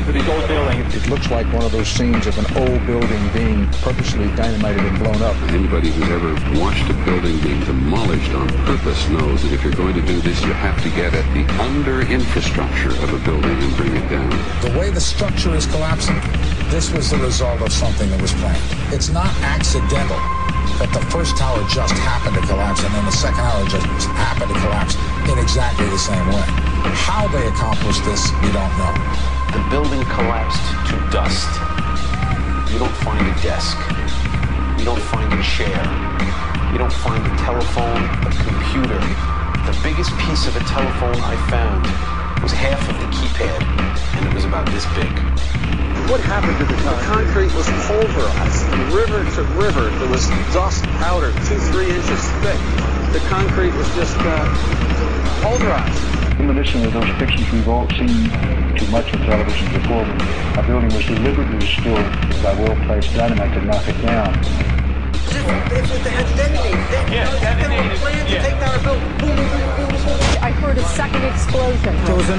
for these old buildings. It looks like one of those scenes of an old building being purposely dynamited and blown up. Anybody who's ever watched a building being demolished on purpose knows that if you're going to do this, you have to get at the under-infrastructure of a building and bring it down. The way the structure is collapsing, this was the result of something that was planned. It's not accidental that the first tower just happened to collapse and then the second tower just happened to collapse in exactly the same way. How they accomplished this, we don't know. The building collapsed to dust. You don't find a desk. You don't find a chair. You don't find a telephone, a computer. The biggest piece of a telephone I found was half of the keypad, and it was about this big. What happened to the concrete was pulverized. River to river, there was dust powder 2-3 inches thick. The concrete was just pulverized. Reminiscent of those pictures we've all seen too much on television before, a building was deliberately destroyed by well-placed dynamite to knock it down. If they had detonated, they planned to take down a building. Boom, boom, boom, boom, boom. I heard a second explosion. There was a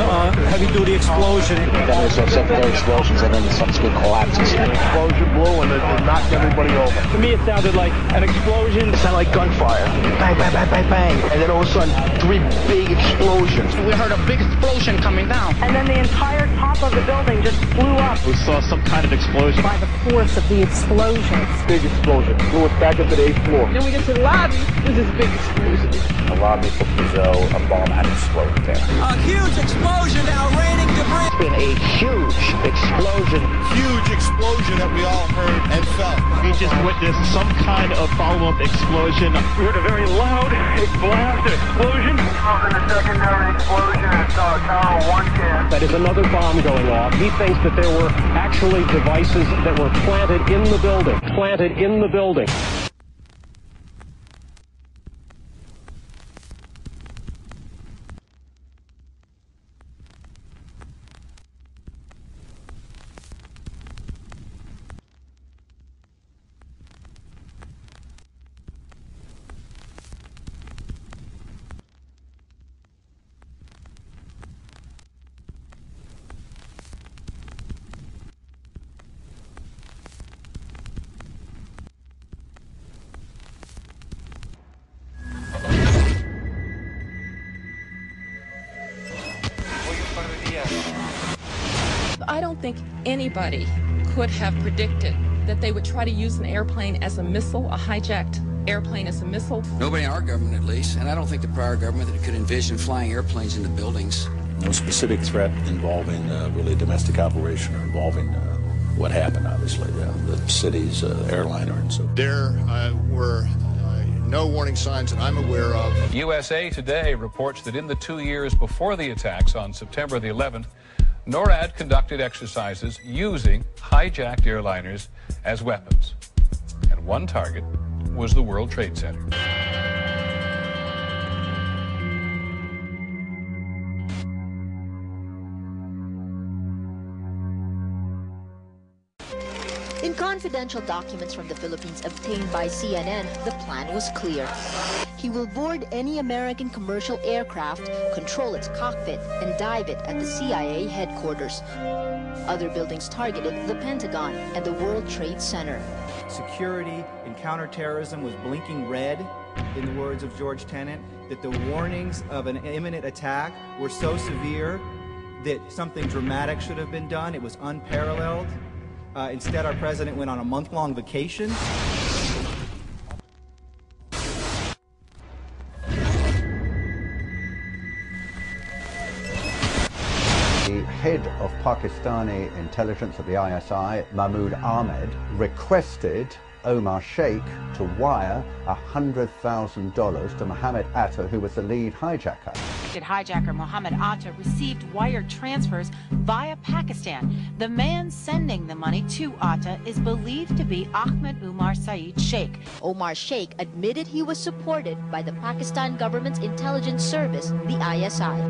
heavy-duty explosion. Then there's secondary explosions and then the subsequent collapses. An explosion blew and it knocked everybody over. To me, it sounded like an explosion. It sounded like gunfire. Bang, bang, bang, bang, bang. And then all of a sudden, 3 big explosions. We heard a big explosion coming down. And then the entire top of the building just blew up. We saw some kind of explosion. By the force of the explosion. Big explosion. Blew us back up to the 8th floor. Then we get to the lobby, there's this big explosion. The lobby for Brazil, a bomb had exploded there. A huge explosion now raining debris. It's been a huge explosion. Huge explosion that we all heard and felt. We just witnessed some kind of follow-up explosion. We heard a very loud blast, an explosion. A secondary explosion at Tower 110. That is another bomb going off. He thinks that there were actually devices that were planted in the building. Planted in the building. I don't think anybody could have predicted that they would try to use an airplane as a missile, a hijacked airplane as a missile. Nobody in our government, at least, and I don't think the prior government that could envision flying airplanes into buildings. No specific threat involving really a domestic operation or involving what happened, obviously, the city's airliner and so. There were no warning signs that I'm aware of. USA Today reports that in the 2 years before the attacks on September the 11th, NORAD conducted exercises using hijacked airliners as weapons. And one target was the World Trade Center. In confidential documents from the Philippines obtained by CNN, the plan was clear. He will board any American commercial aircraft, control its cockpit, and dive it at the CIA headquarters. Other buildings targeted the Pentagon and the World Trade Center. Security and counterterrorism was blinking red, in the words of George Tenet, that the warnings of an imminent attack were so severe that something dramatic should have been done. It was unparalleled. Instead, our president went on a month-long vacation. The head of Pakistani intelligence of the ISI, Mahmoud Ahmed, requested Omar Sheikh to wire $100,000 to Mohammed Atta, who was the lead hijacker. Hijacker Mohammed Atta received wire transfers via Pakistan. The man sending the money to Atta is believed to be Ahmed Umar Saeed Sheikh. Omar Sheikh admitted he was supported by the Pakistan government's intelligence service, the ISI.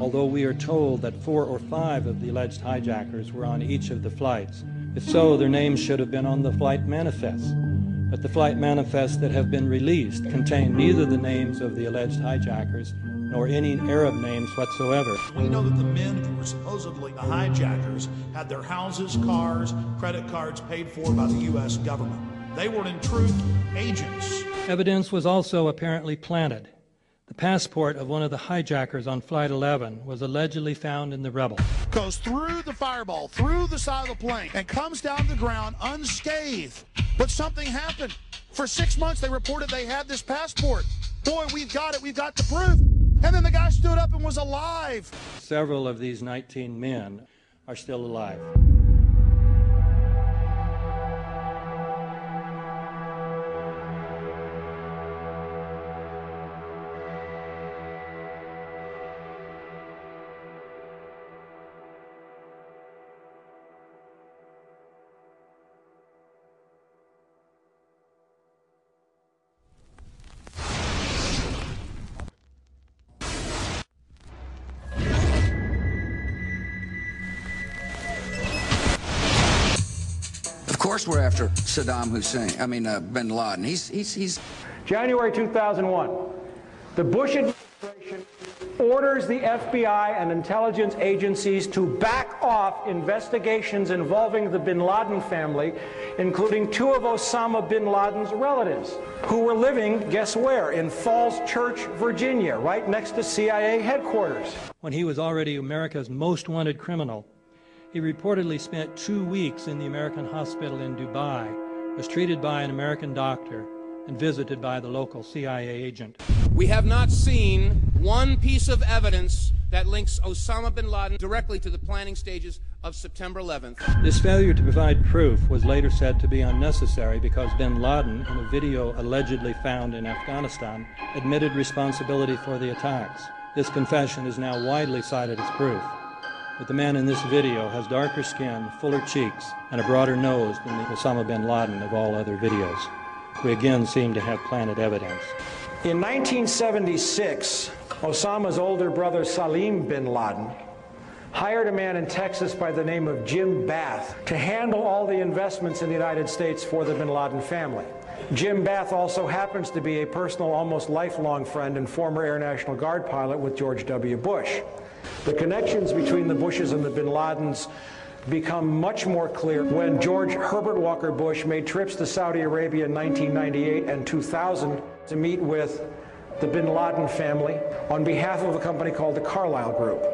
although we are told that 4 or 5 of the alleged hijackers were on each of the flights. If so, their names should have been on the flight manifests. But the flight manifests that have been released contain neither the names of the alleged hijackers nor any Arab names whatsoever. We know that the men who were supposedly the hijackers had their houses, cars, credit cards paid for by the U.S. government. They were, in truth, agents. Evidence was also apparently planted. The passport of one of the hijackers on Flight 11 was allegedly found in the rubble. Goes through the fireball, through the side of the plane, and comes down to the ground unscathed. But something happened. For 6 months, they reported they had this passport. Boy, we've got it. We've got the proof. And then the guy stood up and was alive. Several of these 19 men are still alive. Of course we're after Saddam Hussein, bin Laden. He's January 2001, the Bush administration orders the FBI and intelligence agencies to back off investigations involving the bin Laden family, including 2 of Osama bin Laden's relatives, who were living, guess where, in Falls Church, Virginia, right next to CIA headquarters. When he was already America's most wanted criminal, he reportedly spent 2 weeks in the American hospital in Dubai, was treated by an American doctor, and visited by the local CIA agent. We have not seen one piece of evidence that links Osama bin Laden directly to the planning stages of September 11th. This failure to provide proof was later said to be unnecessary because bin Laden, in a video allegedly found in Afghanistan, admitted responsibility for the attacks. This confession is now widely cited as proof. But the man in this video has darker skin, fuller cheeks, and a broader nose than the Osama bin Laden of all other videos. We again seem to have planted evidence. In 1976, Osama's older brother Salim bin Laden hired a man in Texas by the name of Jim Bath to handle all the investments in the United States for the bin Laden family. Jim Bath also happens to be a personal, almost lifelong friend and former Air National Guard pilot with George W. Bush. The connections between the Bushes and the bin Ladens become much more clear when George Herbert Walker Bush made trips to Saudi Arabia in 1998 and 2000 to meet with the bin Laden family on behalf of a company called the Carlyle Group.